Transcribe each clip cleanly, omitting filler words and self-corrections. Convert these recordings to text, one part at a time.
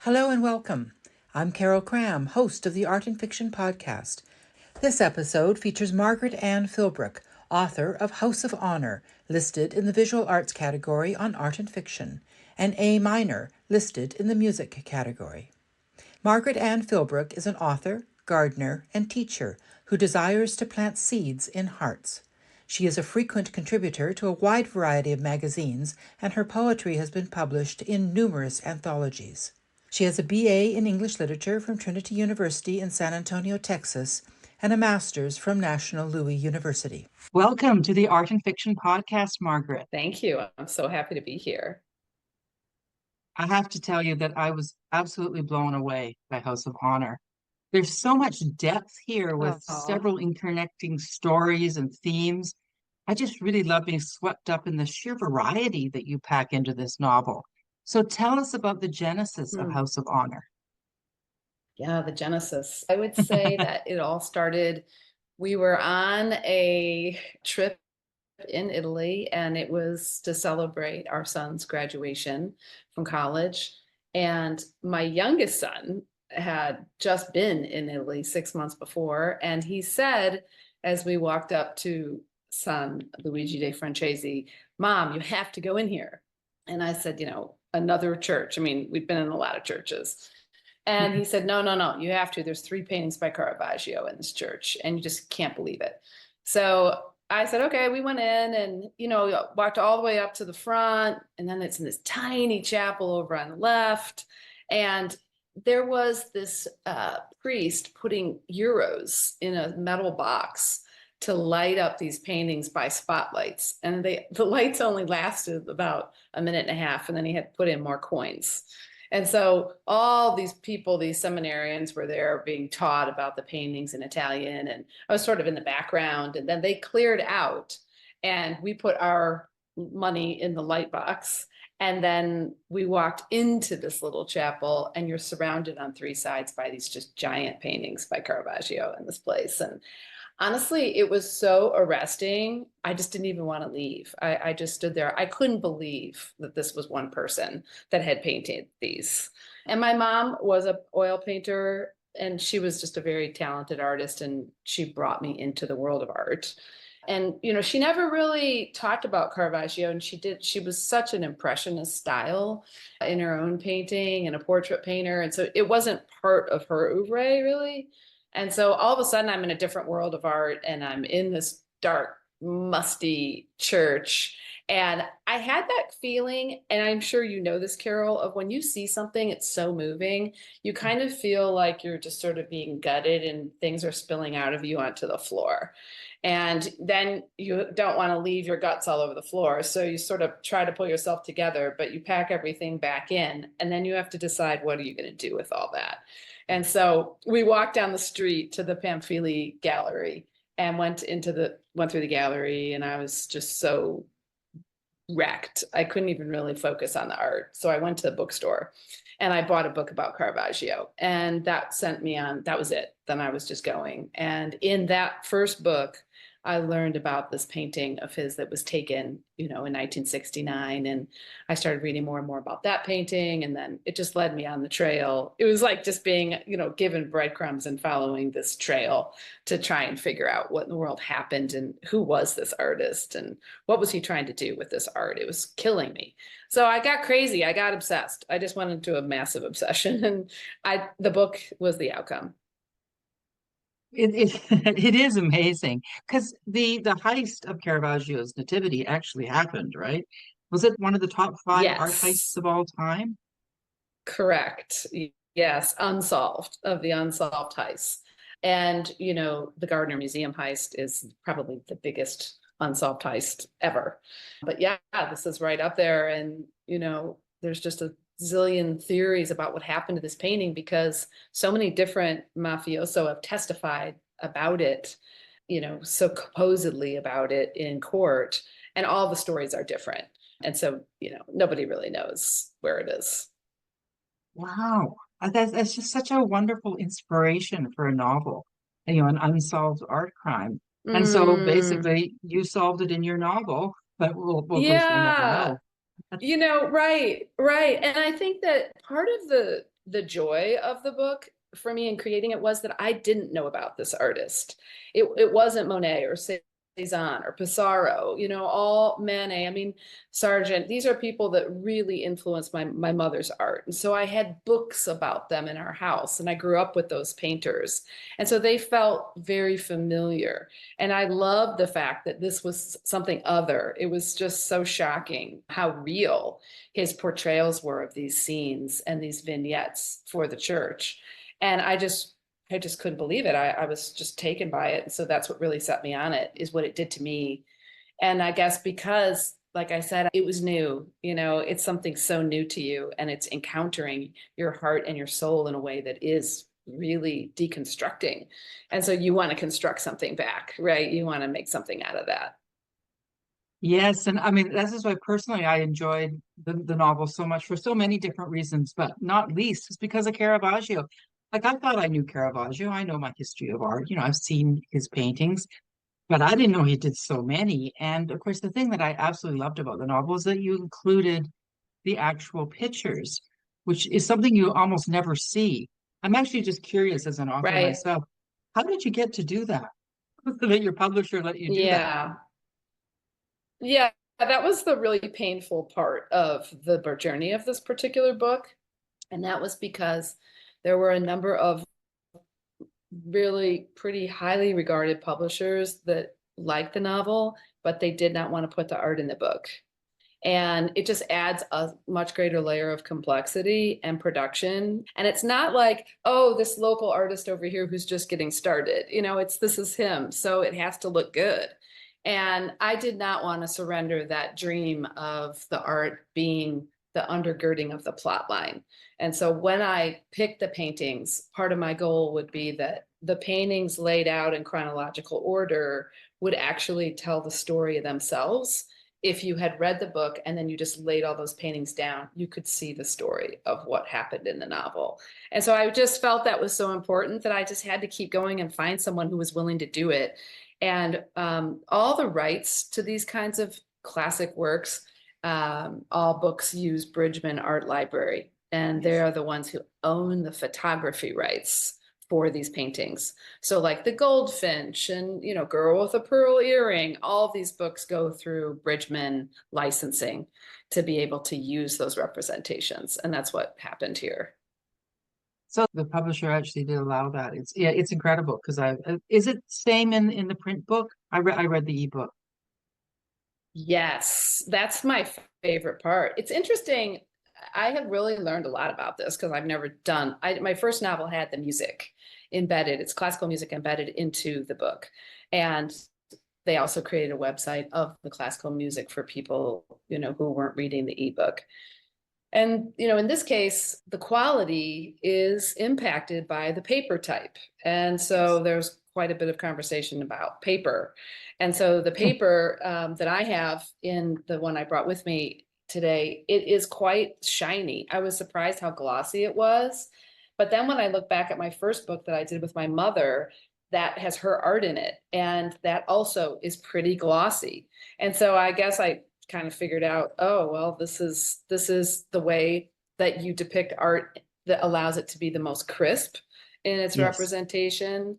Hello and welcome. I'm Carol Cram, host of the Art and Fiction podcast. This episode features Margaret Philbrick, author of House of Honor, listed in the visual arts category on Art and Fiction, and A minor, listed in the music category. Margaret Philbrick is an author, gardener, and teacher who desires to plant seeds in hearts. She is a frequent contributor to a wide variety of magazines, and her poetry has been published in numerous anthologies. She has a BA in English Literature from Trinity University in San Antonio, Texas, and a master's from National Louis University. Welcome to the Art and Fiction podcast, Margaret. Thank you. I'm so happy to be here. I have to tell you that I was absolutely blown away by House of Honor. There's so much depth here with several interconnecting stories and themes. I just really love being swept up in the sheer variety that you pack into this novel. So tell us about the genesis of House of Honor. Yeah, the genesis. I would say that it all started, we were on a trip in Italy, and it was to celebrate our son's graduation from college. And my youngest son had just been in Italy 6 months before. And he said, as we walked up to son Luigi De Francesi, "Mom, you have to go in here." And I said, another church. I mean, we've been in a lot of churches. And he said, no, you have to. There's 3 paintings by Caravaggio in this church, and you just can't believe it. So I said, okay, we went in and, walked all the way up to the front. And then it's in this tiny chapel over on the left. And there was this priest putting euros in a metal box to light up these paintings by spotlights. And the lights only lasted about a minute and a half, and then he had put in more coins. And so all these people, these seminarians, were there being taught about the paintings in Italian, and I was sort of in the background. And then they cleared out, and we put our money in the light box. And then we walked into this little chapel, and you're surrounded on 3 sides by these just giant paintings by Caravaggio in this place. And honestly, it was so arresting. I just didn't even want to leave. I just stood there. I couldn't believe that this was one person that had painted these. And my mom was an oil painter, and she was just a very talented artist, and she brought me into the world of art. And, she never really talked about Caravaggio, and she was such an impressionist style in her own painting, and a portrait painter. And so it wasn't part of her oeuvre, really. And so all of a sudden I'm in a different world of art, and I'm in this dark, musty church. And I had that feeling, and I'm sure you know this, Carol, of when you see something, it's so moving, you kind of feel like you're just sort of being gutted and things are spilling out of you onto the floor. And then you don't want to leave your guts all over the floor. So you sort of try to pull yourself together, but you pack everything back in, and then you have to decide, what are you going to do with all that? And so we walked down the street to the Pamphili Gallery and went through the gallery, and I was just so wrecked. I couldn't even really focus on the art. So I went to the bookstore and I bought a book about Caravaggio, and that sent me on. That was it. Then I was just going. And in that first book, I learned about this painting of his that was taken, in 1969. And I started reading more and more about that painting. And then it just led me on the trail. It was like just being, given breadcrumbs and following this trail to try and figure out what in the world happened, and who was this artist, and what was he trying to do with this art. It was killing me. So I got crazy. I got obsessed. I just went into a massive obsession, and the book was the outcome. It is amazing, because the heist of Caravaggio's Nativity actually happened, right? Was it one of the top 5 art heists of all time? Correct. Yes, unsolved, of the unsolved heists. And, the Gardner Museum heist is probably the biggest unsolved heist ever. But yeah, this is right up there. And, there's just a zillion theories about what happened to this painting, because so many different mafioso have testified about it, so supposedly about it in court, and all the stories are different. And so, nobody really knows where it is. Wow. That's just such a wonderful inspiration for a novel, an unsolved art crime. And so basically you solved it in your novel, but we'll yeah. Right. And I think that part of the the joy of the book for me in creating it was that I didn't know about this artist. It wasn't Monet or Cezanne or Pissarro, all Manet. I mean, Sargent. These are people that really influenced my mother's art. And so I had books about them in our house, and I grew up with those painters. And so they felt very familiar. And I loved the fact that this was something other. It was just so shocking how real his portrayals were of these scenes and these vignettes for the church. And I just couldn't believe it. I was just taken by it. And so that's what really set me on it, is what it did to me. And I guess because, like I said, it was new, it's something so new to you, and it's encountering your heart and your soul in a way that is really deconstructing. And so you want to construct something back, right? You want to make something out of that. Yes, and I mean, this is why personally I enjoyed the novel so much for so many different reasons, but not least is because of Caravaggio. Like, I thought I knew Caravaggio. I know my history of art. I've seen his paintings, but I didn't know he did so many. And of course, the thing that I absolutely loved about the novel is that you included the actual pictures, which is something you almost never see. I'm actually just curious as an author Right. myself, how did you get to do that? That your publisher let you do that? Yeah. Yeah. That was the really painful part of the journey of this particular book. And that was because there were a number of really pretty highly regarded publishers that liked the novel, but they did not want to put the art in the book. And it just adds a much greater layer of complexity and production. And it's not like, oh, this local artist over here who's just getting started. This is him. So it has to look good. And I did not want to surrender that dream of the art being the undergirding of the plot line. And so when I picked the paintings, part of my goal would be that the paintings laid out in chronological order would actually tell the story themselves. If you had read the book and then you just laid all those paintings down, you could see the story of what happened in the novel. And so I just felt that was so important that I just had to keep going and find someone who was willing to do it. And all the rights to these kinds of classic works, all books use Bridgman Art Library, and they are the ones who own the photography rights for these paintings. So like the Goldfinch and, Girl with a Pearl Earring, all of these books go through Bridgman licensing to be able to use those representations. And that's what happened here. So the publisher actually did allow that. It's incredible because is it same in the print book? I read the ebook. Yes, that's my favorite part. It's interesting. I have really learned a lot about this because I've never done, my first novel had the music embedded, it's classical music embedded into the book. And they also created a website of the classical music for people, who weren't reading the ebook. And, in this case, the quality is impacted by the paper type. And so there's quite a bit of conversation about paper. And so the paper that I have in the one I brought with me today, it is quite shiny. I was surprised how glossy it was. But then when I look back at my first book that I did with my mother, that has her art in it. And that also is pretty glossy. And so I guess I kind of figured out, oh, well, this is the way that you depict art that allows it to be the most crisp in its Yes. representation.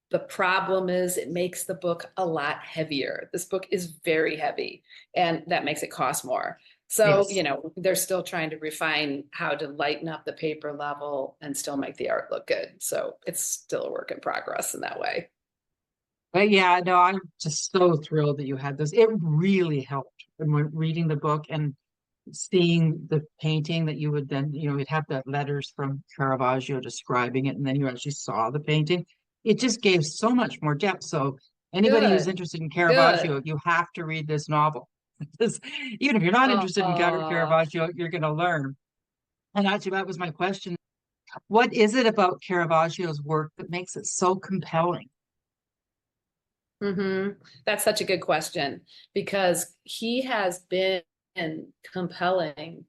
The problem is it makes the book a lot heavier. This book is very heavy, and that makes it cost more. So, Yes. they're still trying to refine how to lighten up the paper level and still make the art look good. So it's still a work in progress in that way. But yeah, no, I'm just so thrilled that you had this. It really helped when we're reading the book and seeing the painting that you would then, you'd have the letters from Caravaggio describing it, and then you actually saw the painting. It just gave so much more depth. So anybody who's Good, interested in good. Caravaggio, you have to read this novel. Because even if you're not interested in Uh, Caravaggio, you're going to learn. And actually, that was my question. What is it about Caravaggio's work that makes it so compelling? That's such a good question because he has been compelling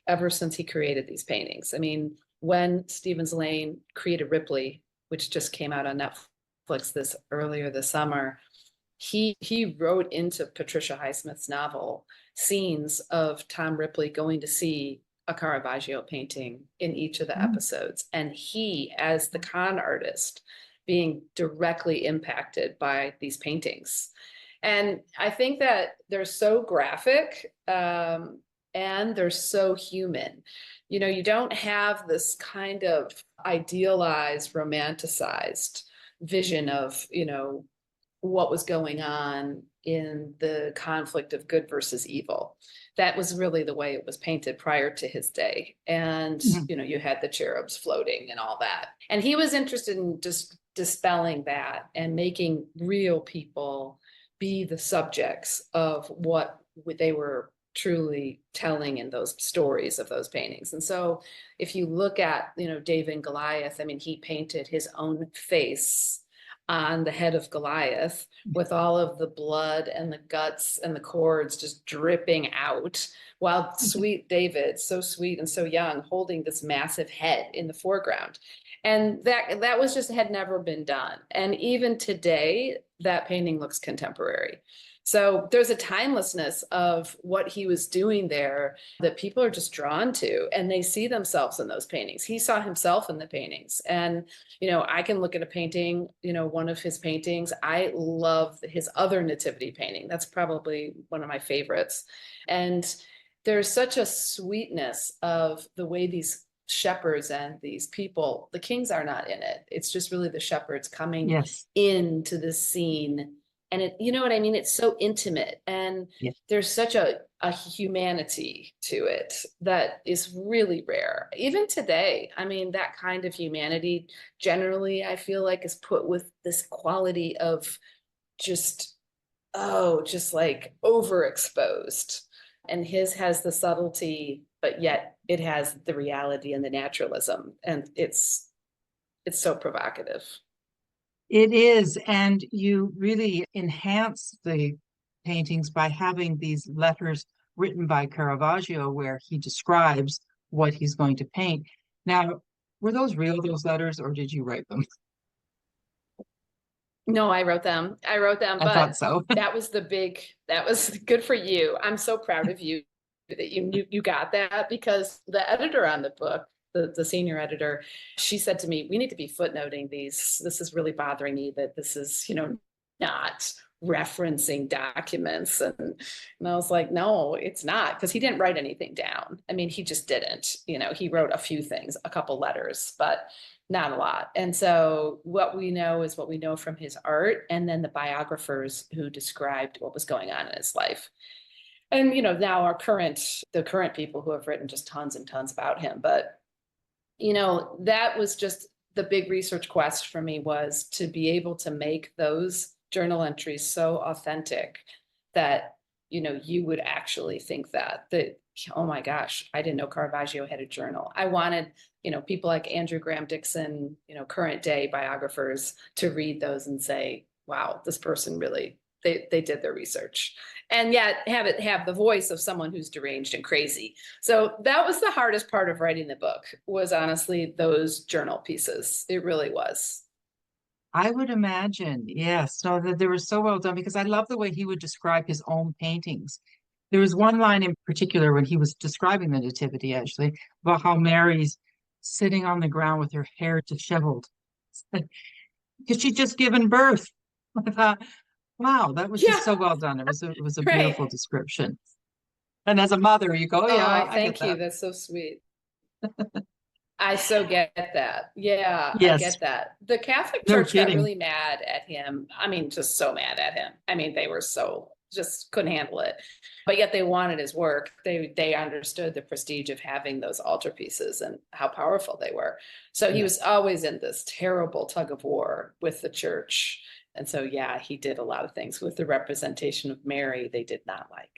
ever since he created these paintings. I mean, when Stevens Lane created Ripley, which just came out on Netflix earlier this summer, he wrote into Patricia Highsmith's novel scenes of Tom Ripley going to see a Caravaggio painting in each of the episodes. And he, as the con artist, being directly impacted by these paintings. And I think that they're so graphic, and they're so human. You don't have this kind of idealized, romanticized vision of, what was going on in the conflict of good versus evil. That was really the way it was painted prior to his day. And, you had the cherubs floating and all that. And he was interested in just dispelling that and making real people be the subjects of what they were truly telling in those stories of those paintings. And so if you look at, David and Goliath, I mean, he painted his own face on the head of Goliath with all of the blood and the guts and the cords just dripping out, while sweet David, so sweet and so young, holding this massive head in the foreground. And that was just had never been done. And even today, that painting looks contemporary. So there's a timelessness of what he was doing there that people are just drawn to, and they see themselves in those paintings. He saw himself in the paintings. And, I can look at a painting, one of his paintings. I love his other Nativity painting. That's probably one of my favorites. And there's such a sweetness of the way these shepherds and these people, the kings are not in it. It's just really the shepherds coming into the scene. And you know what I mean? It's so intimate, and there's such a humanity to it that is really rare. Even today, I mean, that kind of humanity generally, I feel like, is put with this quality of just like overexposed. And his has the subtlety, but yet it has the reality and the naturalism. And it's so provocative. It is, and you really enhance the paintings by having these letters written by Caravaggio where he describes what he's going to paint. Now, were those real, those letters, or did you write them? No, I wrote them. I thought so. That was good for you. I'm so proud of you that you got that, because the editor on the book, the senior editor, she said to me, we need to be footnoting these. This is really bothering me that this is, not referencing documents. And I was like, no, it's not, because he didn't write anything down. I mean, he just didn't, he wrote a few things, a couple letters, but not a lot. And so what we know is what we know from his art, and then the biographers who described what was going on in his life. And, now the current people who have written just tons and tons about him. But, that was just the big research quest for me, was to be able to make those journal entries so authentic that, you would actually think that, oh my gosh, I didn't know Caravaggio had a journal. I wanted, people like Andrew Graham Dixon, current day biographers, to read those and say, wow, this person really, they did their research, and yet have the voice of someone who's deranged and crazy. So that was the hardest part of writing the book, was honestly those journal pieces. It really was. I would imagine, yes. No, that they were so well done, because I love the way he would describe his own paintings. There was one line in particular when he was describing the Nativity, actually, about how Mary's sitting on the ground with her hair disheveled because she'd just given birth. I thought, wow, that was just so well done. It was a beautiful Right. description. And as a mother, you go, oh, yeah, Oh, I get thank you. that. That's so sweet. I so get that. Yeah, I Yes, get that. The Catholic no Church got kidding. really mad at him. I mean, just so mad at him. I mean, they were just couldn't handle it. But yet they wanted his work. They understood the prestige of having those altarpieces and how powerful they were. So he was always in this terrible tug of war with the church. And so, yeah, he did a lot of things with the representation of Mary they did not like.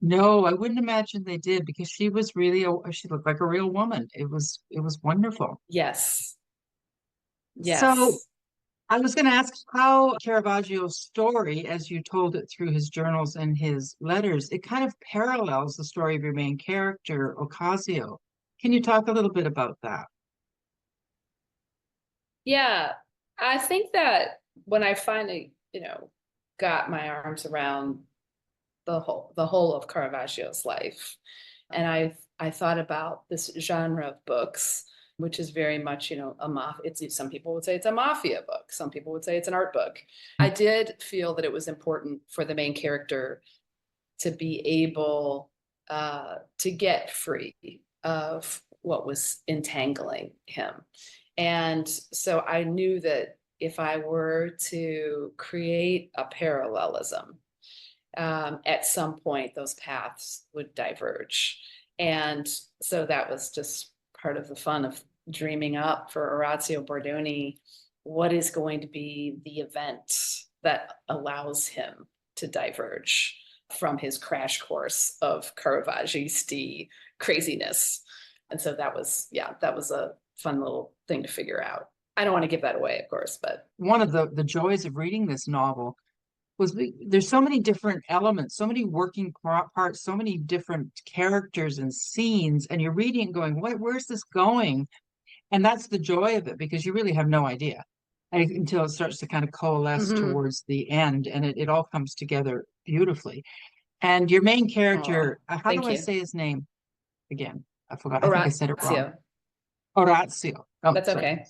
No, I wouldn't imagine they did, because she was really she looked like a real woman. It was wonderful. Yes. So Yes. I was going to ask how Caravaggio's story, as you told it through his journals and his letters, it kind of parallels the story of your main character, Ocasio. Can you talk a little bit about that? Yeah, I think that when I finally, got my arms around the whole of Caravaggio's life, and I've I thought about this genre of books, which is very much, some people would say it's a mafia book. Some people would say it's an art book. I did feel that it was important for the main character to be able to get free of what was entangling him. And so I knew that if I were to create a parallelism, at some point those paths would diverge. And so that was just part of the fun of dreaming up for Orazio Bordoni what is going to be the event that allows him to diverge from his crash course of Caravaggio craziness. And so that was a fun little thing to figure out. I don't want to give that away, of course, but one of the joys of reading this novel was there's so many different elements, so many working parts, so many different characters and scenes, and you're reading and going, where's this going? And that's the joy of it, because you really have no idea until it starts to kind of coalesce towards the end, and it all comes together beautifully. And your main character, how do I say his name again? I forgot. I think I said it wrong. Orazio. Oh, that's okay.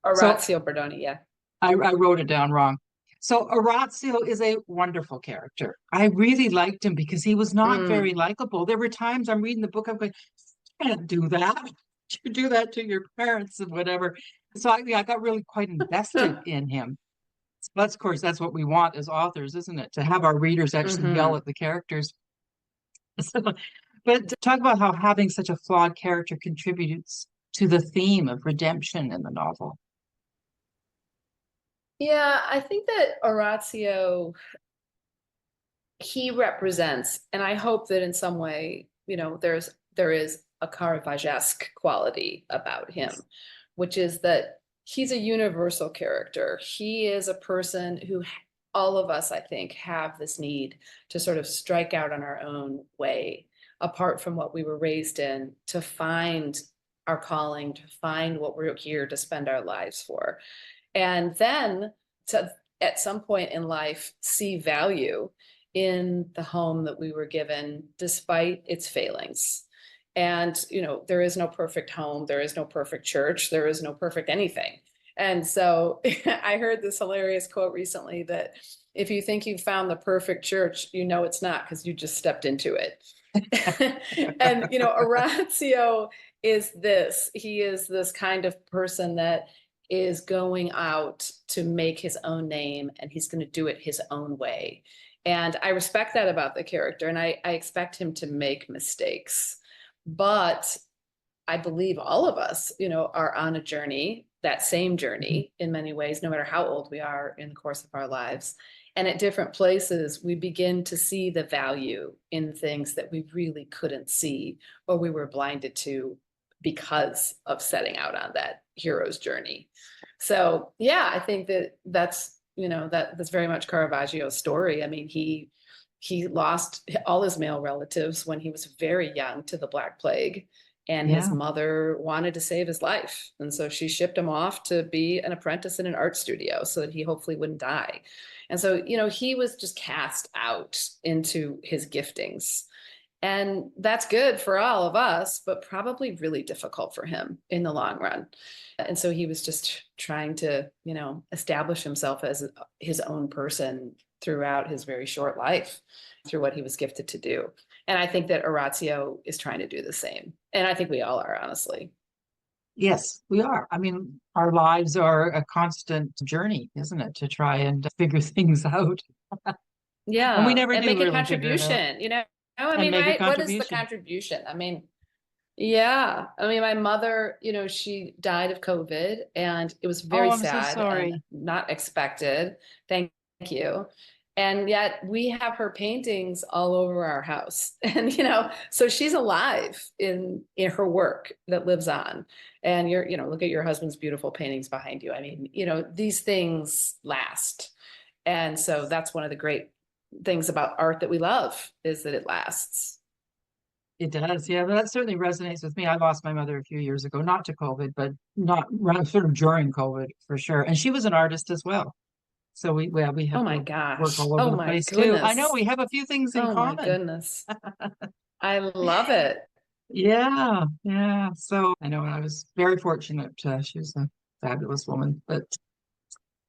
Orazio Bordoni, yeah. I wrote it down wrong. So Orazio is a wonderful character. I really liked him because he was not very likable. There were times I'm reading the book, I'm going, you can't do that. You do that to your parents and whatever. So I got really quite invested in him. But of course, that's what we want as authors, isn't it? To have our readers actually yell at the characters. So, but talk about how having such a flawed character contributes to the theme of redemption in the novel. Yeah, I think that Orazio, he represents, and I hope that in some way, there is a Caravaggesque quality about him, which is that he's a universal character. He is a person who all of us, I think, have this need to sort of strike out on our own way, apart from what we were raised in, to find our calling, to find what we're here to spend our lives for. And then to, at some point in life, see value in the home that we were given, despite its failings. And, there is no perfect home, there is no perfect church, there is no perfect anything. And so I heard this hilarious quote recently that if you think you've found the perfect church, it's not, because you just stepped into it. And, Orazio is this. He is this kind of person that is going out to make his own name, and he's going to do it his own way. And I respect that about the character, and I expect him to make mistakes. But I believe all of us, are on a journey, that same journey in many ways, no matter how old we are in the course of our lives. And at different places, we begin to see the value in things that we really couldn't see, or we were blinded to because of setting out on that hero's journey. So yeah, I think that's that's very much Caravaggio's story. I mean, he lost all his male relatives when he was very young to the Black Plague, and his mother wanted to save his life, and so she shipped him off to be an apprentice in an art studio so that he hopefully wouldn't die. And so he was just cast out into his giftings. And that's good for all of us, but probably really difficult for him in the long run. And so he was just trying to, establish himself as his own person throughout his very short life, through what he was gifted to do. And I think that Orazio is trying to do the same. And I think we all are, honestly. Yes, we are. I mean, our lives are a constant journey, isn't it, to try and figure things out. Yeah. And we never and do make a really contribution, I mean, right? What is the contribution? I mean, yeah. I mean, my mother, she died of COVID, and it was very sad and not expected. Thank you. And yet we have her paintings all over our house. And, so she's alive in her work that lives on. And look at your husband's beautiful paintings behind you. I mean, these things last. And so that's one of the great things about art that we love, is that it lasts. It does. Yeah, that certainly resonates with me. I lost my mother a few years ago, not to COVID, but not sort of during COVID for sure. And she was an artist as well. So we have oh my to gosh. work all over the place goodness. too. I know we have a few things in common. Oh my goodness. I love it. Yeah, yeah. So I know I was very fortunate. She was a fabulous woman. But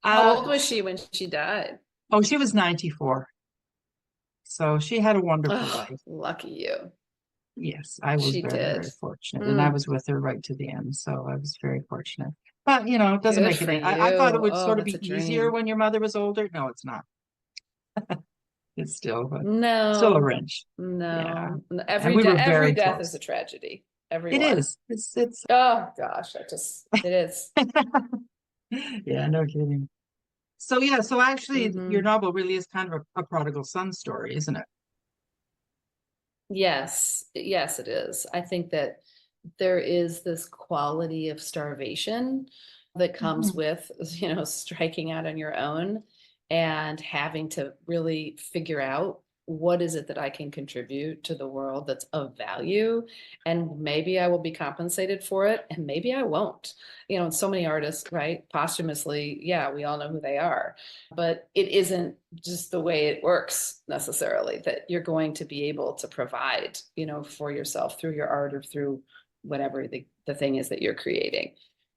How old uh, was she when she died? oh, she was 94. So she had a wonderful Oh, life. lucky you. Yes, I was She very, did. very fortunate. And I Mm, was with her right to the end. So I was very fortunate. But, it doesn't good make it for any, you. I thought it would Oh, sort of that's be a easier dream. when your mother was older. No, it's not. It's still a No, wrench. Yeah. no. And we were Every very death is a close. tragedy. It Everyone. is. It's Oh gosh, it is. yeah, no kidding. So yeah, so actually your Hmm. novel really is kind of a prodigal son story, isn't it? Yes, yes, it is. I think that there is this quality of starvation that comes Mhm. with, striking out on your own and having to really figure out what is it that I can contribute to the world that's of value. And maybe I will be compensated for it, and maybe I won't. And so many artists, right? Posthumously, yeah, we all know who they are, but it isn't just the way it works necessarily that you're going to be able to provide, for yourself through your art or through whatever the thing is that you're creating.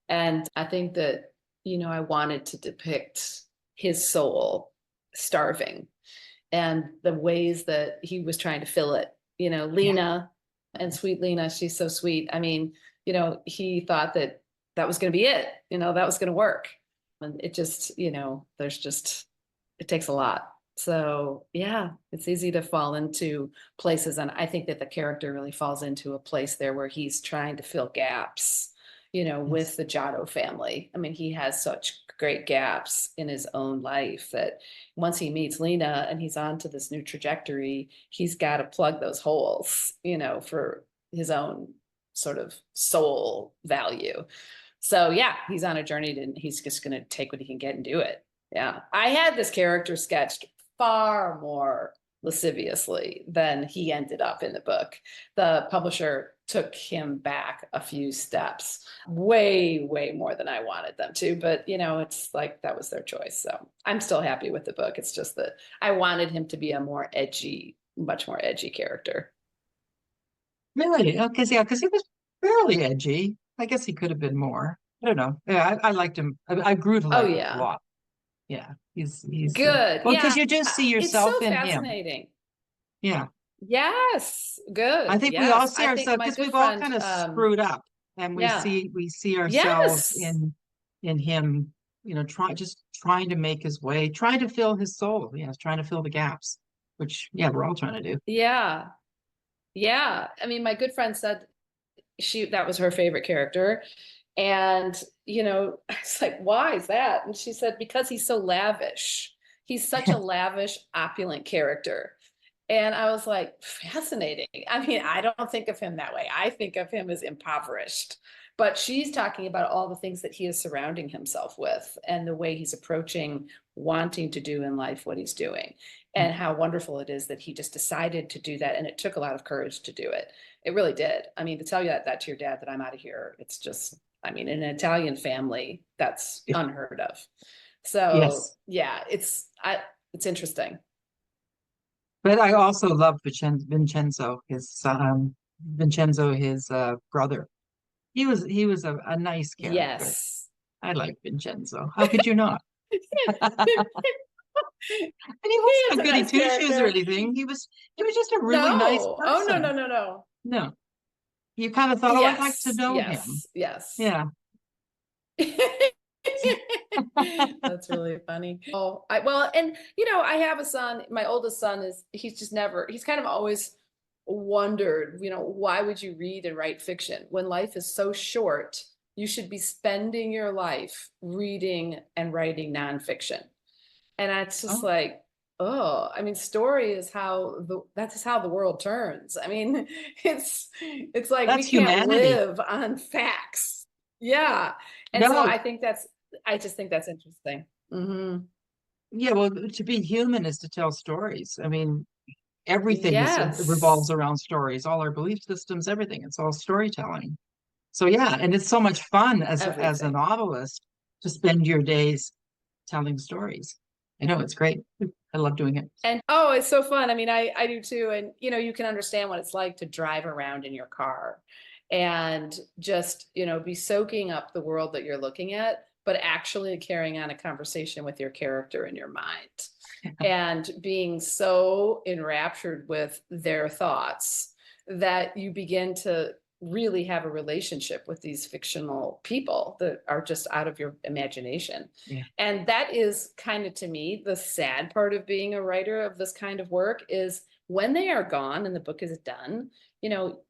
And I think that, I wanted to depict his soul starving and the ways that he was trying to fill it. Yeah. Lena and sweet Lena, she's so sweet. I mean, he thought that that was going to be it, that was going to work. And it just, it takes a lot. So yeah, it's easy to fall into places. And I think that the character really falls into a place there where he's trying to fill gaps, Yes. with the Giotto family. I mean, he has such great gaps in his own life that once he meets Lena and he's on to this new trajectory, he's got to plug those holes, for his own sort of soul value. So yeah, he's on a journey and he's just going to take what he can get and do it. Yeah. I had this character sketched far more lasciviously than he ended up in the book. The publisher took him back a few steps, way, way more than I wanted them to. But, it's like that was their choice. So I'm still happy with the book. It's just that I wanted him to be a more edgy, much more edgy character. Really? Because he was fairly edgy. I guess he could have been more. I don't know. Yeah, I liked him. I grew to Oh, like him a yeah. lot. Yeah, he's Good. well, because Yeah. you just see It's so yourself in him. fascinating. Yeah, Yes. I Good. think we all Yes. see I think ourselves my because good we've all friend, kind of screwed up, and we yeah. see ourselves Yes. in him. Trying to make his way, trying to fill his soul. Yeah, trying to fill the gaps, which yeah, we're all trying to do. Yeah. Yeah. I mean, my good friend said that was her favorite character. And, it's like, why is that? And she said, because he's so lavish. He's such a lavish, opulent character. And I was like, fascinating. I mean, I don't think of him that way. I think of him as impoverished. But she's talking about all the things that he is surrounding himself with and the way he's approaching wanting to do in life what he's doing and how wonderful it is that he just decided to do that. And it took a lot of courage to do it. It really did. I mean, to tell you that to your dad that I'm out of here, it's just, I mean, in an Italian family, that's unheard of. So Yes, yeah, it's interesting. but I also love Vincenzo, his brother. He was a nice character. Yes. I like Vincenzo. How could you not? And he He wasn't is a a goody nice two shoes or character. anything. He was just a really nice No. Oh, no, no, person. no, no. No, you kind of thought, oh, I'd like to Yes. know him. Yes. Yes. Yeah. That's really funny. Oh, well, and I have a son. My oldest son he's kind of always wondered, why would you read and write fiction when life is so short? You should be spending your life reading and writing nonfiction. And it's just Oh, like, oh, I mean, story is that's how the world turns. I mean, it's like we that's can't humanity. live on facts. Yeah. And so No, I just think that's interesting. Hmm. yeah, well, to be human is to tell stories. I mean, everything revolves Yes. around stories, all our belief systems, everything. It's all storytelling. So yeah, and it's so much fun as a Everything. novelist to spend your days telling stories. I know it's great. I love doing it. And oh, it's so fun. I mean, I do too. And you can understand what it's like to drive around in your car and just, be soaking up the world that you're looking at, but actually carrying on a conversation with your character in your mind and being so enraptured with their thoughts that you begin to really have a relationship with these fictional people that are just out of your imagination. Yeah. And that is kind of, to me, the sad part of being a writer of this kind of work is when they are gone and the book is done,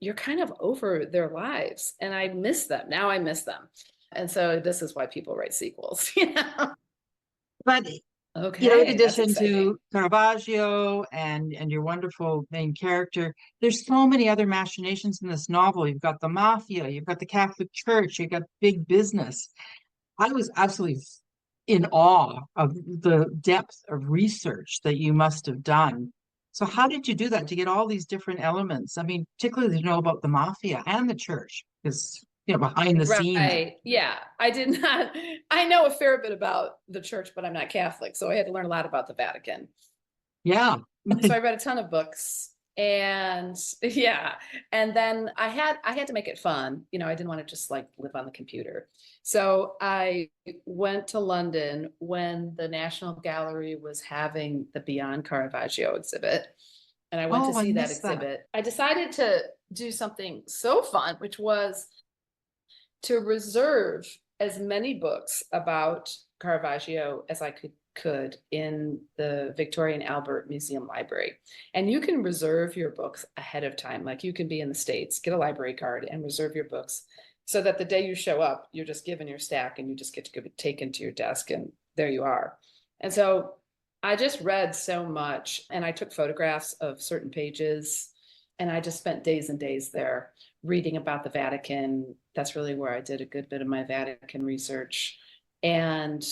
you're kind of over their lives. And I miss them. Now I miss them. And so this is why people write sequels, But Okay, in addition to Caravaggio and your wonderful main character, there's so many other machinations in this novel. You've got the mafia, you've got the Catholic Church, you've got big business. I was absolutely in awe of the depth of research that you must have done. So how did you do that to get all these different elements? I mean, particularly to know about the mafia and the church, because behind the scenes. Right. Yeah. I know a fair bit about the church, but I'm not Catholic. So I had to learn a lot about the Vatican. Yeah. So I read a ton of books and yeah. And then I had to make it fun. I didn't want to just like live on the computer. So I went to London when the National Gallery was having the Beyond Caravaggio exhibit. And I went to see that exhibit. I decided to do something so fun, which was to reserve as many books about Caravaggio as I could in the Victoria and Albert Museum Library. And you can reserve your books ahead of time. Like you can be in the States, get a library card and reserve your books so that the day you show up, you're just given your stack and you just get to go taken to your desk and there you are. And so I just read so much and I took photographs of certain pages and I just spent days and days there reading about the Vatican. That's really where I did a good bit of my Vatican research. And,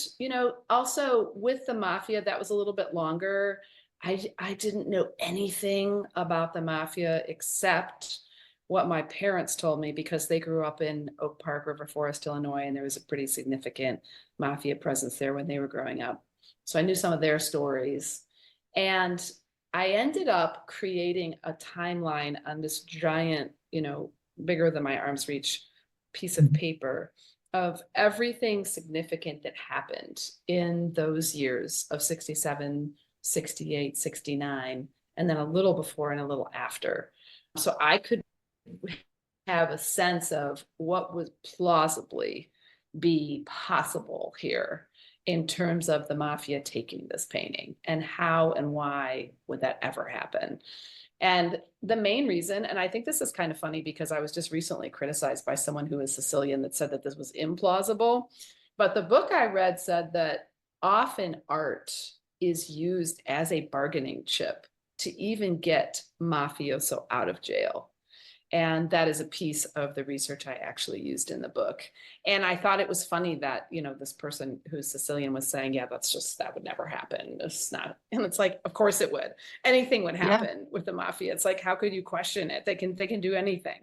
also with the mafia, that was a little bit longer. I didn't know anything about the mafia except what my parents told me because they grew up in Oak Park, River Forest, Illinois, and there was a pretty significant mafia presence there when they were growing up. So I knew some of their stories. And I ended up creating a timeline on this giant, bigger than my arm's reach piece of paper of everything significant that happened in those years of 67, 68, 69, and then a little before and a little after. So I could have a sense of what would plausibly be possible here in terms of the mafia taking this painting and how and why would that ever happen. And the main reason, and I think this is kind of funny because I was just recently criticized by someone who is Sicilian that said that this was implausible, but the book I read said that often art is used as a bargaining chip to even get mafioso out of jail. And that is a piece of the research I actually used in the book. And I thought it was funny that, this person who's Sicilian was saying, yeah, that would never happen. It's not. And it's like, of course it would. Anything would happen with the mafia. It's like, how could you question it? They can do anything.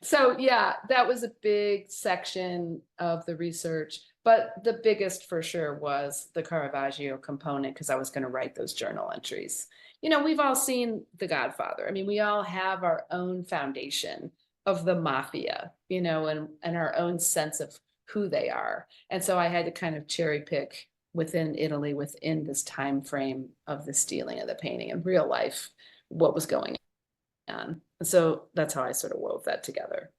So yeah, that was a big section of the research. But the biggest for sure was the Caravaggio component because I was going to write those journal entries. We've all seen The Godfather. I mean, we all have our own foundation of the mafia, and our own sense of who they are. And so I had to kind of cherry pick within Italy, within this time frame of the stealing of the painting in real life, what was going on. And so that's how I sort of wove that together.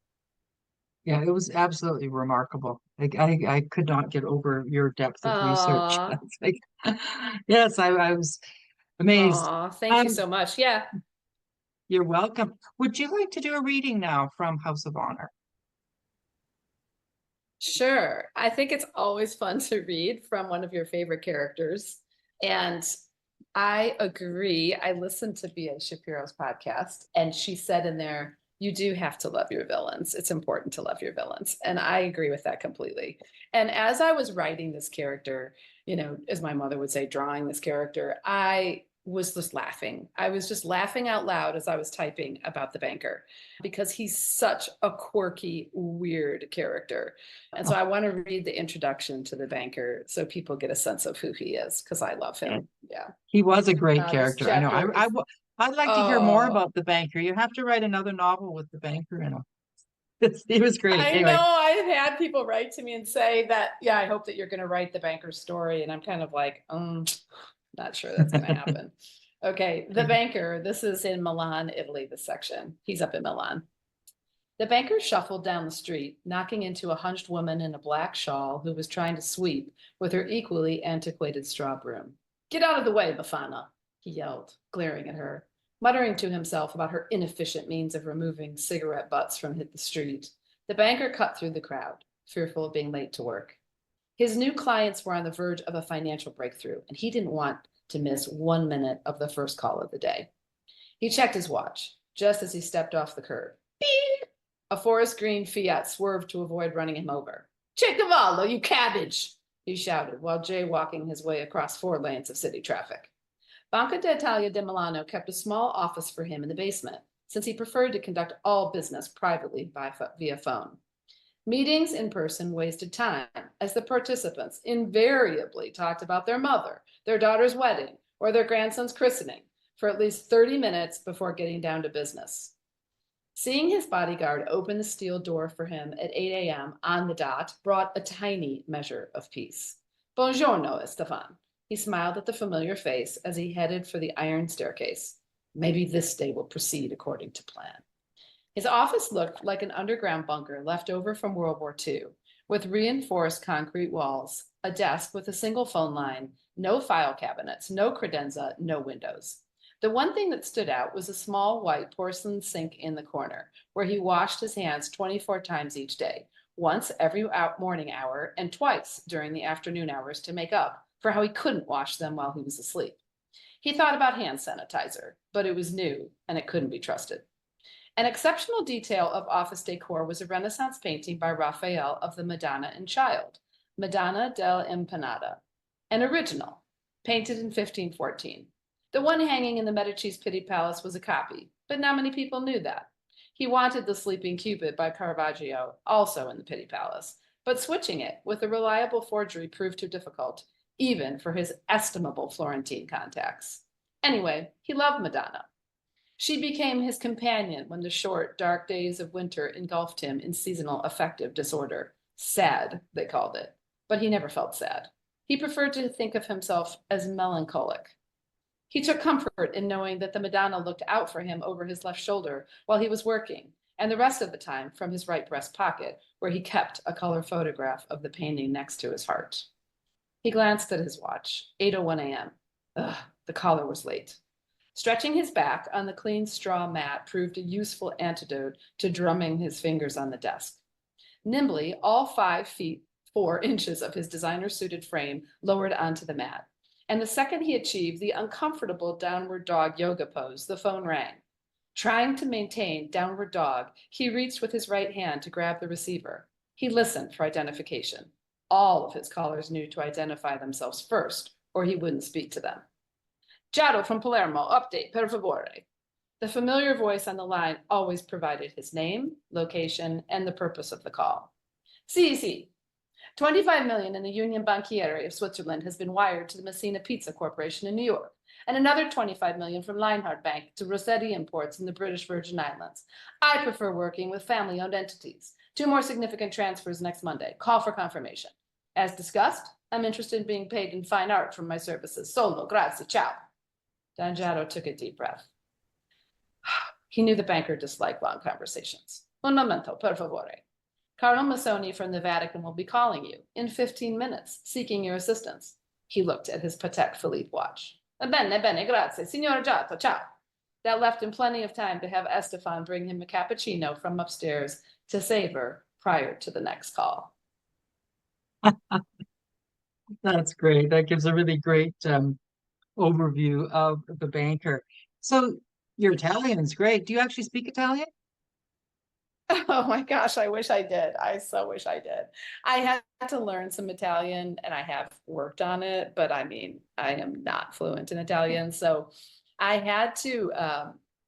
Yeah, it was absolutely remarkable. I could not get over your depth of research. It's like, yes, I was amazed. Thank you so much. Yeah. You're welcome. Would you like to do a reading now from House of Honor? Sure. I think it's always fun to read from one of your favorite characters. And I agree. I listened to B.A. Shapiro's podcast, and she said in there, you do have to love your villains. It's important to love your villains. And I agree with that completely. And as I was writing this character, as my mother would say, drawing this character, I was just laughing. I was just laughing out loud as I was typing about the banker because he's such a quirky, weird character. And so I want to read the introduction to the banker so people get a sense of who he is because I love him. Yeah. He was a great This character. I know. chapter is, I'd like to hear more oh, about the banker. You have to write another novel with the banker in him. He was great. I know Anyway, I've had people write to me and say that, yeah, I hope that you're going to write the banker's story. And I'm kind of like, not sure that's going to happen. Okay. The banker, this is in Milan, Italy, this section. He's up in Milan. The banker shuffled down the street, knocking into a hunched woman in a black shawl who was trying to sweep with her equally antiquated straw broom. Get out of the way, Befana, he yelled, glaring at her, muttering to himself about her inefficient means of removing cigarette butts from the street. The banker cut through the crowd, fearful of being late to work. His new clients were on the verge of a financial breakthrough, and he didn't want to miss 1 minute of the first call of the day. He checked his watch just as he stepped off the curb. Beep! A forest green Fiat swerved to avoid running him over. Che cavallo, you cabbage, he shouted while jaywalking his way across 4 lanes of city traffic. Banca d'Italia di Milano kept a small office for him in the basement, since he preferred to conduct all business privately via phone. Meetings in person wasted time, as the participants invariably talked about their mother, their daughter's wedding, or their grandson's christening for at least 30 minutes before getting down to business. Seeing his bodyguard open the steel door for him at 8 a.m. on the dot brought a tiny measure of peace. Buongiorno, Estefan. He smiled at the familiar face as he headed for the iron staircase. Maybe this day will proceed according to plan. His office looked like an underground bunker left over from World War II, with reinforced concrete walls, a desk with a single phone line, no file cabinets, no credenza, no windows. The one thing that stood out was a small white porcelain sink in the corner, where he washed his hands 24 times each day, once every morning hour and twice during the afternoon hours to make up for how he couldn't wash them while he was asleep. He thought about hand sanitizer, but it was new and it couldn't be trusted. An exceptional detail of office decor was a Renaissance painting by Raphael of the Madonna and Child, Madonna dell'Impanata, an original, painted in 1514. The one hanging in the Medici's Pitti Palace was a copy, but not many people knew that. He wanted the Sleeping Cupid by Caravaggio, also in the Pitti Palace, but switching it with a reliable forgery proved too difficult, even for his estimable Florentine contacts. Anyway, he loved Madonna. She became his companion when the short, dark days of winter engulfed him in seasonal affective disorder. Sad, they called it, but he never felt sad. He preferred to think of himself as melancholic. He took comfort in knowing that the Madonna looked out for him over his left shoulder while he was working, and the rest of the time from his right breast pocket, where he kept a color photograph of the painting next to his heart. He glanced at his watch, 8:01 a.m. Ugh, the caller was late. Stretching his back on the clean straw mat proved a useful antidote to drumming his fingers on the desk. Nimbly, all 5 feet 4 inches of his designer-suited frame lowered onto the mat. And the second he achieved the uncomfortable downward dog yoga pose, the phone rang. Trying to maintain downward dog, he reached with his right hand to grab the receiver. He listened for identification. All of his callers knew to identify themselves first, or he wouldn't speak to them. Giado from Palermo, update, per favore. The familiar voice on the line always provided his name, location, and the purpose of the call. Sì. 25 million in the Union Banchieri of Switzerland has been wired to the Messina Pizza Corporation in New York, and another 25 million from Leinhardt Bank to Rossetti Imports in the British Virgin Islands. I prefer working with family-owned entities. 2 more significant transfers next Monday. Call for confirmation. As discussed, I'm interested in being paid in fine art for my services. Solo, grazie, ciao. Don Giado took a deep breath. He knew the banker disliked long conversations. Un momento, per favore. Carlo Massoni from the Vatican will be calling you in 15 minutes, seeking your assistance. He looked at his Patek Philippe watch. Bene, grazie, signor Giotto, ciao. That left him plenty of time to have Estefan bring him a cappuccino from upstairs to savor prior to the next call. that's great. That gives a really great overview of the banker. So your Italian is great. Do you actually speak Italian? Oh my gosh, I wish I did. I so wish I did. I had to learn some Italian and I have worked on it, but I mean, I am not fluent in Italian. So I had to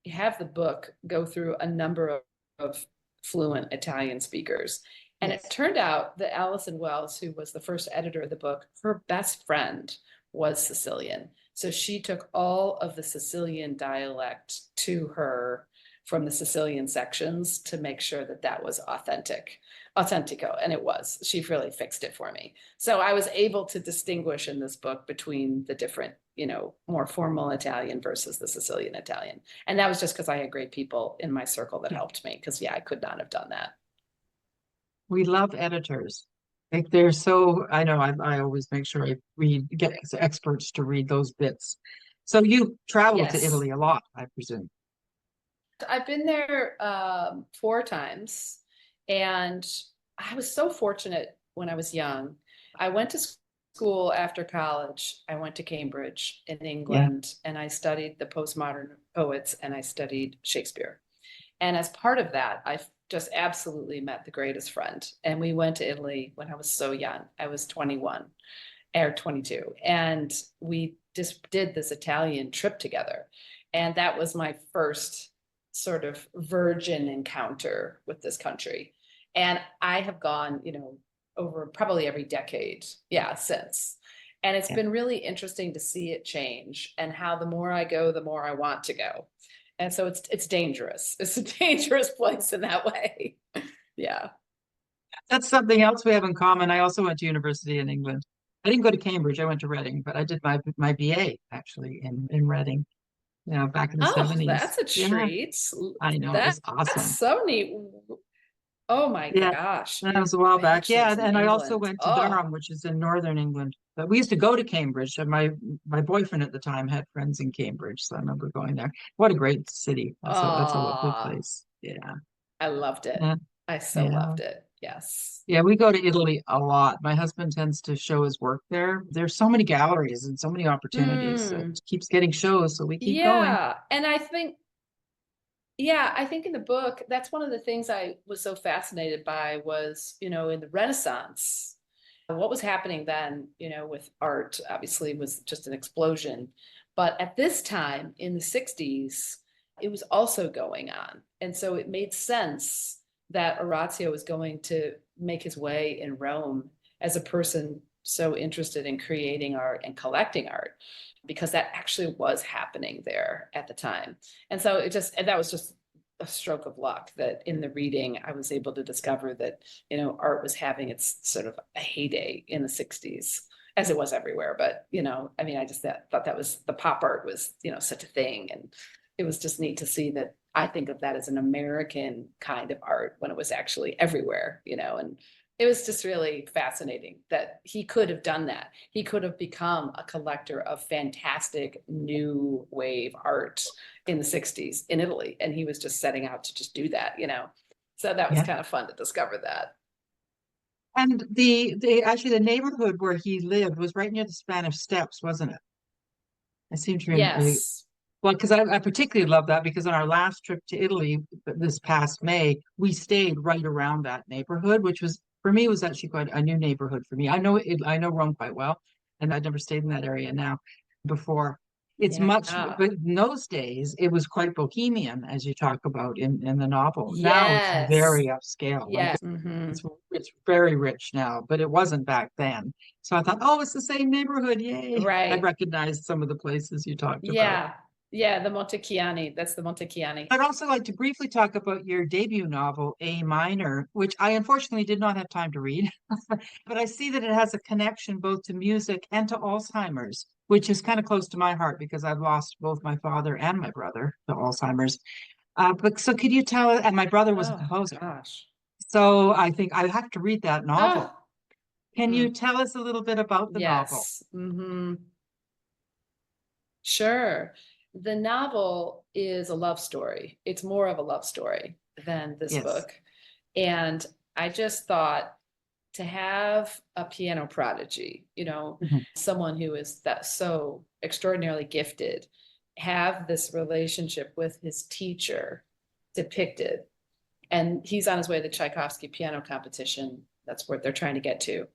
have the book go through a number of fluent Italian speakers. And it Yes. turned out that Alison Wells, who was the first editor of the book, her best friend was Sicilian. So she took all of the Sicilian dialect to her from the Sicilian sections to make sure that that was autentico. And it was. She really fixed it for me. So I was able to distinguish in this book between the different, more formal Italian versus the Sicilian Italian. And that was just because I had great people in my circle that helped me, because I could not have done that. We love editors. Like they're so, I know I always make sure I get experts to read those bits. So you travel to Italy a lot, I presume. I've been there 4 times, and I was so fortunate when I was young. I went to school after college. I went to Cambridge in England, and I studied the postmodern poets, and I studied Shakespeare. And as part of that, I just absolutely met the greatest friend. And we went to Italy when I was so young. I was 21 or 22. And we just did this Italian trip together. And that was my first sort of virgin encounter with this country. And I have gone, over probably every decade, since. And it's been really interesting to see it change, and how the more I go, the more I want to go. And so it's dangerous. It's a dangerous place in that way. Yeah. That's something else we have in common. I also went to university in England. I didn't go to Cambridge, I went to Reading, but I did my BA actually in Reading. Back in the 70s. That's a treat. I know, it was awesome. That's so neat. Oh my gosh. That was a while back. Yeah, and I also went to Oh. Durham, which is in northern England. But we used to go to Cambridge, and my boyfriend at the time had friends in Cambridge, so I remember going there. What a great city. That's a lovely place. Yeah. I loved it. Yeah. I so loved it. Yes. Yeah, we go to Italy a lot. My husband tends to show his work there. There's so many galleries and so many opportunities. So it keeps getting shows, so we keep going. And I think in the book, that's one of the things I was so fascinated by was, in the Renaissance, what was happening then, with art, obviously was just an explosion. But at this time in the 60s, it was also going on. And so it made sense that Orazio was going to make his way in Rome as a person so interested in creating art and collecting art, because that actually was happening there at the time. And so that was just a stroke of luck that in the reading, I was able to discover that, art was having its sort of a heyday in the 60s, as it was everywhere. But, I just thought that was, the pop art was, such a thing. And it was just neat to see that. I think of that as an American kind of art when it was actually everywhere, and it was just really fascinating that he could have done that. He could have become a collector of fantastic new wave art in the 60s in Italy. And he was just setting out to just do that, So that was kind of fun to discover that. And actually the neighborhood where he lived was right near the Spanish Steps, wasn't it? I seem to remember. Yes. Well, because I particularly love that, because on our last trip to Italy this past May, we stayed right around that neighborhood, which was, for me, was actually quite a new neighborhood for me. I know Rome quite well, and I'd never stayed in that area before. It's much, but in those days, it was quite bohemian, as you talk about in the novel. Now it's very upscale. Yes. It's very rich now, but it wasn't back then. So I thought, oh, it's the same neighborhood. Yay. Right. I recognized some of the places you talked about. Yeah, the Montechiani. That's the Montechiani. I'd also like to briefly talk about your debut novel, A Minor, which I unfortunately did not have time to read. But I see that it has a connection both to music and to Alzheimer's, which is kind of close to my heart because I've lost both my father and my brother to Alzheimer's. But so could you tell, and my brother was a composer. Gosh. So I think I have to read that novel. Can you tell us a little bit about the novel? Sure. The novel is a love story. It's more of a love story than this book. And I just thought to have a piano prodigy, someone who is that so extraordinarily gifted, have this relationship with his teacher depicted. And he's on his way to the Tchaikovsky piano competition. That's what they're trying to get to.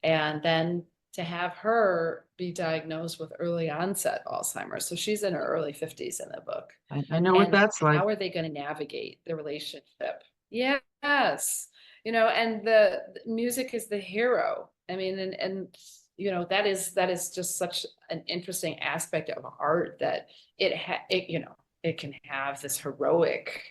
And then to have her be diagnosed with early onset Alzheimer's. So she's in her early 50s in the book. I know what that's like. How are they going to navigate the relationship? Yes. And the music is the hero. I mean, and that is just such an interesting aspect of art, that it can have this heroic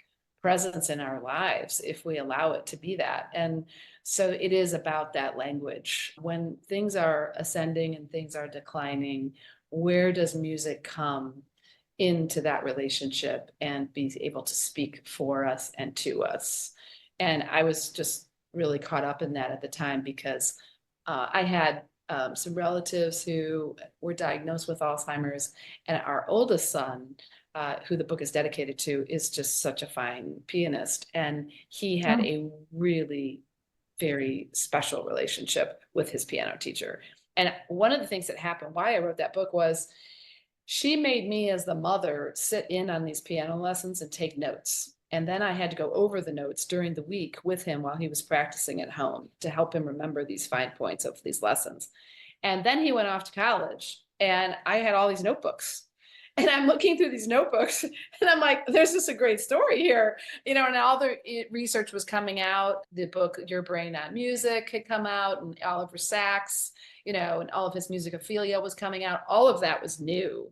presence in our lives if we allow it to be that. And so it is about that language. When things are ascending and things are declining, where does music come into that relationship and be able to speak for us and to us? And I was just really caught up in that at the time, because I had some relatives who were diagnosed with Alzheimer's, and our oldest son, who the book is dedicated to, is just such a fine pianist. And he had a really very special relationship with his piano teacher. And one of the things that happened, why I wrote that book, was she made me, as the mother, sit in on these piano lessons and take notes. And then I had to go over the notes during the week with him while he was practicing at home to help him remember these fine points of these lessons. And then he went off to college, and I had all these notebooks. And I'm looking through these notebooks, and I'm like, there's just a great story here. And all the research was coming out. The book, Your Brain on Music, had come out, and Oliver Sacks, and all of his musicophilia was coming out. All of that was new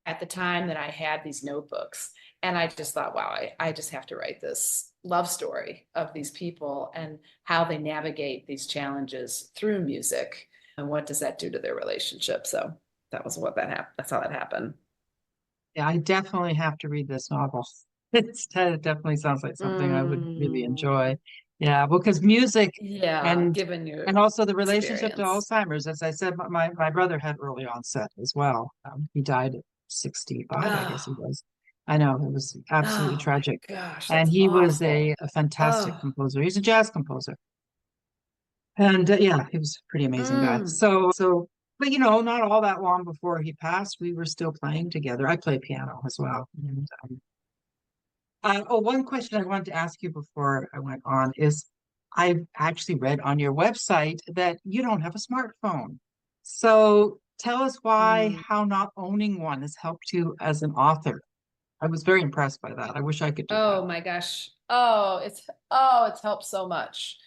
at the time that I had these notebooks. And I just thought, wow, I just have to write this love story of these people and how they navigate these challenges through music, and what does that do to their relationship. So that was what that happened. That's how that happened. Yeah, I definitely have to read this novel. It definitely sounds like something I would really enjoy. Yeah, because music Yeah, and given your also the relationship to experience. Alzheimer's, as I said, my brother had early onset as well. He died at 65, I guess he Oh, was. I know, it was absolutely oh my tragic. gosh, And that's he was awful. a fantastic Oh, composer. He's a jazz composer. And yeah, he was a pretty amazing guy. mm, But not all that long before he passed, we were still playing together. I play piano as well. And one question I wanted to ask you before I went on is, I actually read on your website that you don't have a smartphone. So tell us mm. how not owning one has helped you as an author. I was very impressed by that. I wish I could do that. Oh my gosh. It's helped so much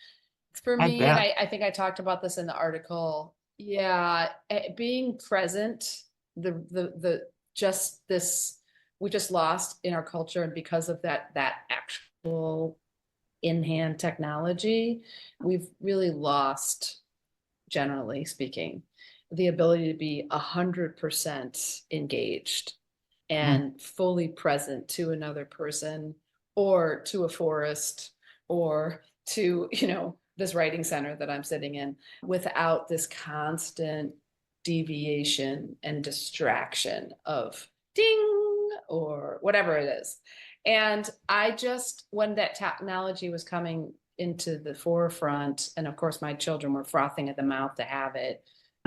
for I me. And bet. I think I talked about this in the article. Yeah, being present, the just this we just lost in our culture, and because of that actual in-hand technology, we've really lost, generally speaking, the ability to be 100% engaged Mm. and fully present to another person, or to a forest, or to, this writing center that I'm sitting in, without this constant deviation and distraction of ding or whatever it is. And I just, when that technology was coming into the forefront, and of course my children were frothing at the mouth to have it,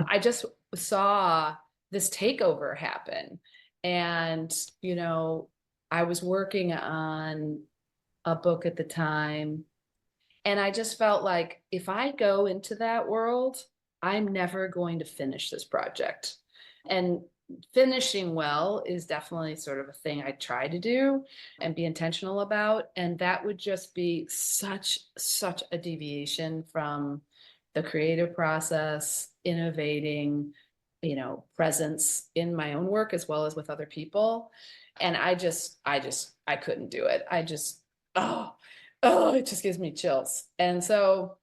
I just saw this takeover happen. And, I was working on a book at the time, and I just felt like, if I go into that world, I'm never going to finish this project. And finishing well is definitely sort of a thing I try to do and be intentional about. And that would just be such a deviation from the creative process, innovating, presence in my own work as well as with other people. And I couldn't do it. Oh, it just gives me chills. And so,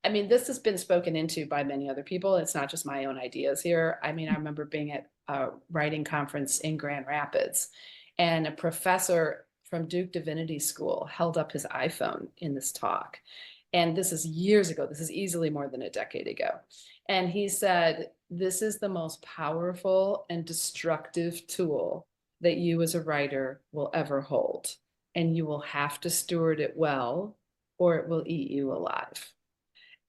I mean, this has been spoken into by many other people. It's not just my own ideas here. I mean, I remember being at a writing conference in Grand Rapids, and a professor from Duke Divinity School held up his iPhone in this talk. And this is years ago. This is easily more than a decade ago. And he said, this is the most powerful and destructive tool that you as a writer will ever hold. And you will have to steward it well, or it will eat you alive.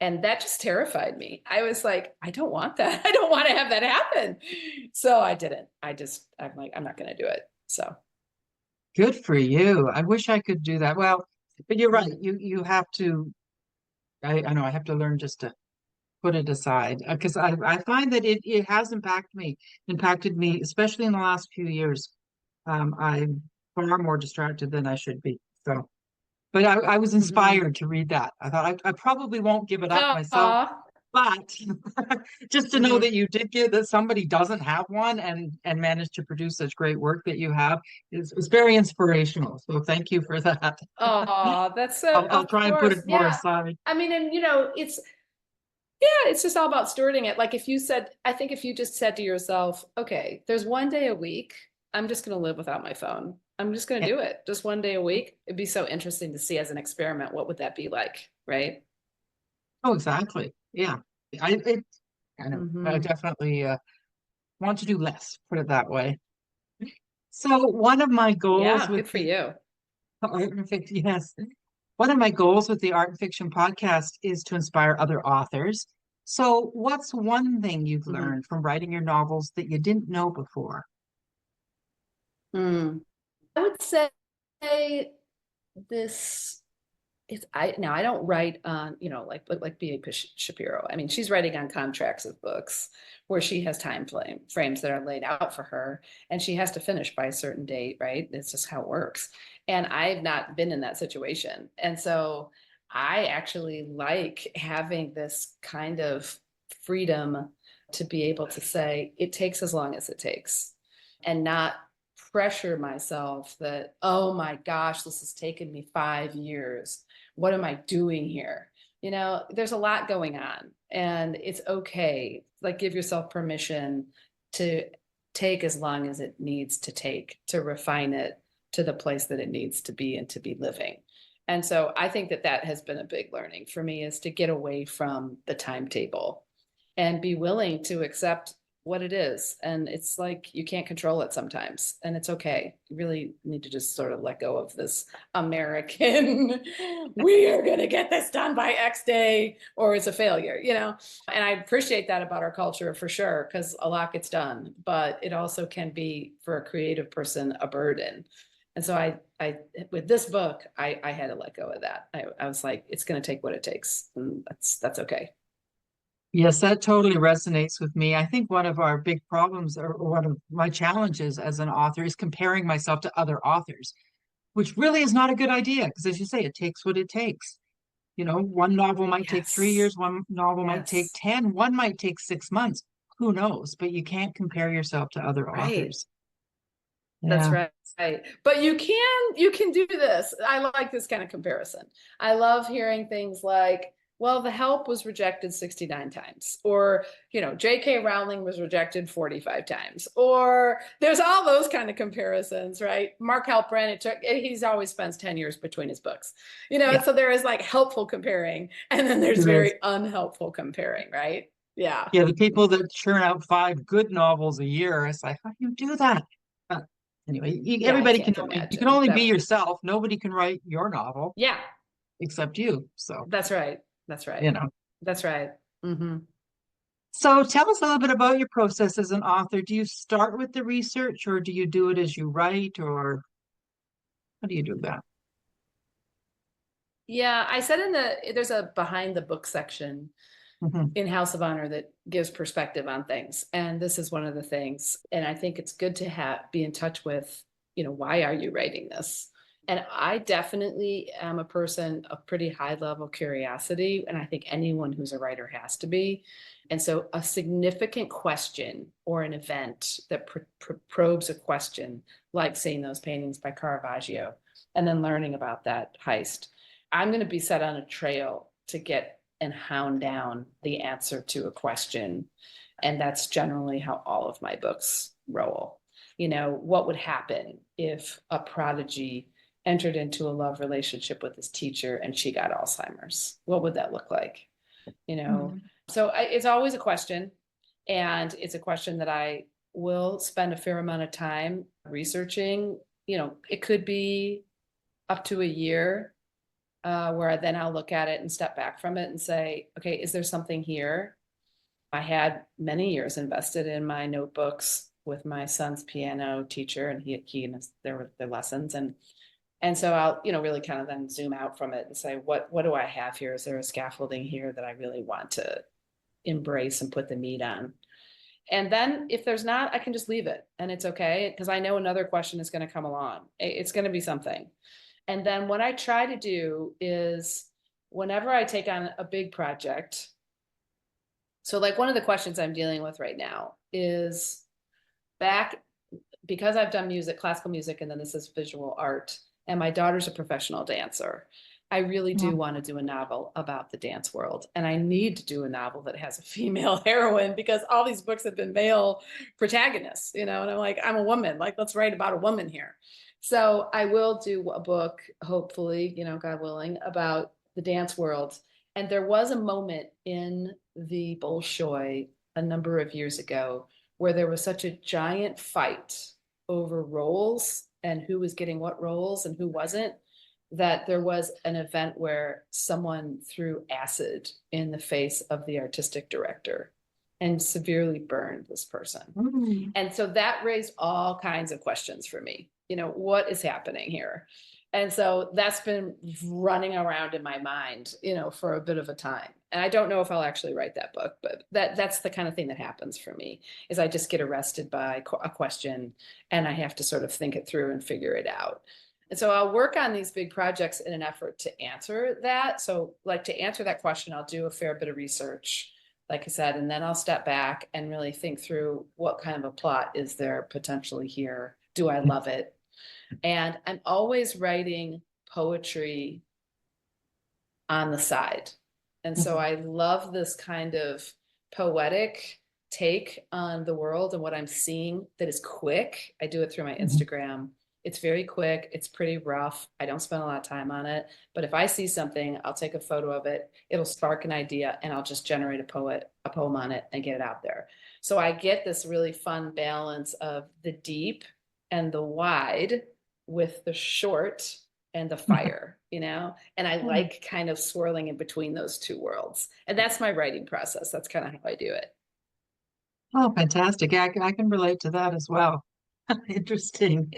And that just terrified me. I was like, I don't want that. I don't want to have that happen. So I didn't. I'm like, I'm not going to do it. So. Good for you. I wish I could do that. Well, but you're right. You have to. I know I have to learn just to put it aside, because I find that it has impacted me, especially in the last few years. I'm far more distracted than I should be. So, but I was Mhm. inspired to read that. I thought I probably won't give it up myself, Aw. But just to know that you did get that somebody doesn't have one and managed to produce such great work that you have is very inspirational. So thank you for that. Oh, that's so, I'll of try and put course. it more Yeah. aside. I mean, and it's just all about stewarding it. Like I think if you just said to yourself, okay, there's one day a week, I'm just going to live without my phone. I'm just going to do it just one day a week. It'd be so interesting to see as an experiment. What would that be like? Right. Oh, exactly. Yeah. I I know. I Mm-hmm. definitely want to do less, put it that way. So one of my goals Yeah. with Good for the you. art and fiction, yes. One of my goals with the Art and Fiction podcast is to inspire other authors. So what's one thing you've Mm-hmm. learned from writing your novels that you didn't know before? I would say this I don't write on, like B.A. Shapiro. I mean, she's writing on contracts of books where she has frames that are laid out for her and she has to finish by a certain date, right? It's just how it works. And I've not been in that situation. And so I actually like having this kind of freedom to be able to say it takes as long as it takes and not pressure myself that, oh my gosh, this has taken me 5 years. What am I doing here? There's a lot going on and it's okay. Like give yourself permission to take as long as it needs to take to refine it to the place that it needs to be and to be living. And so I think that has been a big learning for me is to get away from the timetable and be willing to accept what it is. And it's like you can't control it sometimes, and it's okay. You really need to just sort of let go of this American, we are going to get this done by X day or it's a failure, And I appreciate that about our culture for sure, because a lot gets done, but it also can be for a creative person a burden. And so I with this book, I had to let go of that. I was like, it's going to take what it takes, and that's okay. Yes, that totally resonates with me. I think one of our big problems or one of my challenges as an author is comparing myself to other authors, which really is not a good idea because as you say, it takes what it takes. One novel might take 3 years, Yes. one novel might take Yes. 10, one might take 6 months. Who knows? But you can't compare yourself to other Right. authors. That's Yeah. right. But you can do this. I like this kind of comparison. I love hearing things like, well, The Help was rejected 69 times, or, J.K. Rowling was rejected 45 times, or there's all those kind of comparisons, right? Mark Halperin, he's always spends 10 years between his books, Yeah, so there is like helpful comparing, and then there's there is. very unhelpful comparing, right? Yeah. Yeah, the people that churn out 5 good novels a year, it's like, how do you do that? But anyway, Yeah, I everybody can can't you can imagine only be that. yourself. Nobody can write your novel Yeah, except you. So, that's right. That's you right. know. That's right. Hmm. So tell us a little bit about your process as an author. Do you start with the research or do you do it as you write or how do you do that? Yeah, I said there's a behind the book section Mhm. in House of Honor that gives perspective on things. And this is one of the things. And I think it's good to be in touch with, why are you writing this? And I definitely am a person of pretty high level curiosity. And I think anyone who's a writer has to be. And so a significant question or an event that probes a question, like seeing those paintings by Caravaggio and then learning about that heist, I'm going to be set on a trail to get and hound down the answer to a question. And that's generally how all of my books roll. What would happen if a prodigy entered into a love relationship with his teacher and she got Alzheimer's? What would that look like? You know, Mhm. so it's always a question. And it's a question that I will spend a fair amount of time researching. It could be up to a year where then I'll look at it and step back from it and say, okay, is there something here? I had many years invested in my notebooks with my son's piano teacher, and he and there were the lessons, and so I'll really kind of then zoom out from it and say, what do I have here? Is there a scaffolding here that I really want to embrace and put the meat on? And then if there's not, I can just leave it, and it's okay because I know another question is going to come along. It's going to be something. And then what I try to do is whenever I take on a big project, So like one of the questions I'm dealing with right now is because I've done music, classical music, and then this is visual art, and my daughter's a professional dancer. I really do want to do a novel about the dance world. And I need to do a novel that has a female heroine because all these books have been male protagonists, and I'm like, I'm a woman, like, let's write about a woman here. So I will do a book, hopefully, God willing, about the dance world. And there was a moment in the Bolshoi a number of years ago where there was such a giant fight over roles and who was getting what roles and who wasn't, that there was an event where someone threw acid in the face of the artistic director and severely burned this person. Mm-hmm. And so that raised all kinds of questions for me. What is happening here? And so that's been running around in my mind, for a bit of a time. And I don't know if I'll actually write that book, but that's the kind of thing that happens for me, is I just get arrested by a question and I have to sort of think it through and figure it out. And so I'll work on these big projects in an effort to answer that. So like to answer that question, I'll do a fair bit of research, like I said, and then I'll step back and really think through what kind of a plot is there potentially here. Do I love it? And I'm always writing poetry on the side. And so I love this kind of poetic take on the world and what I'm seeing that is quick. I do it through my Instagram. It's very quick. It's pretty rough. I don't spend a lot of time on it. But if I see something, I'll take a photo of it. It'll spark an idea and I'll just generate a poem on it and get it out there. So I get this really fun balance of the deep and the wide with the short and the fire, and I like kind of swirling in between those two worlds. And that's my writing process. That's kind of how I do it. Oh, fantastic. I can relate to that as well. Interesting.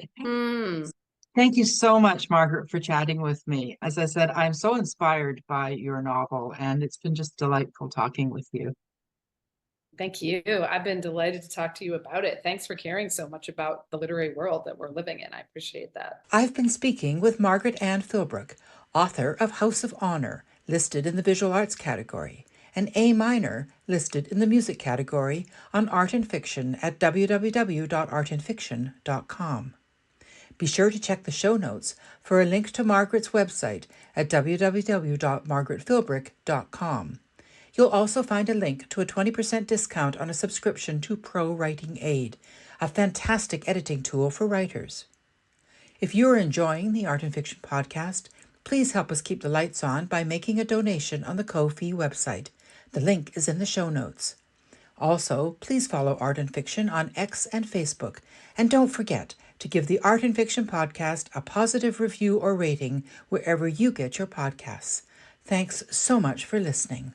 Thank you so much, Margaret, for chatting with me. As I said, I'm so inspired by your novel, and it's been just delightful talking with you. Thank you. I've been delighted to talk to you about it. Thanks for caring so much about the literary world that we're living in. I appreciate that. I've been speaking with Margaret Philbrick, author of House of Honor, listed in the visual arts category, and A minor, listed in the music category, on art and fiction at www.artandfiction.com. Be sure to check the show notes for a link to Margaret's website at www.margaretphilbrick.com. You'll also find a link to a 20% discount on a subscription to Pro Writing Aid, a fantastic editing tool for writers. If you're enjoying the Art and Fiction podcast, please help us keep the lights on by making a donation on the Ko-fi website. The link is in the show notes. Also, please follow Art and Fiction on X and Facebook, and don't forget to give the Art and Fiction podcast a positive review or rating wherever you get your podcasts. Thanks so much for listening.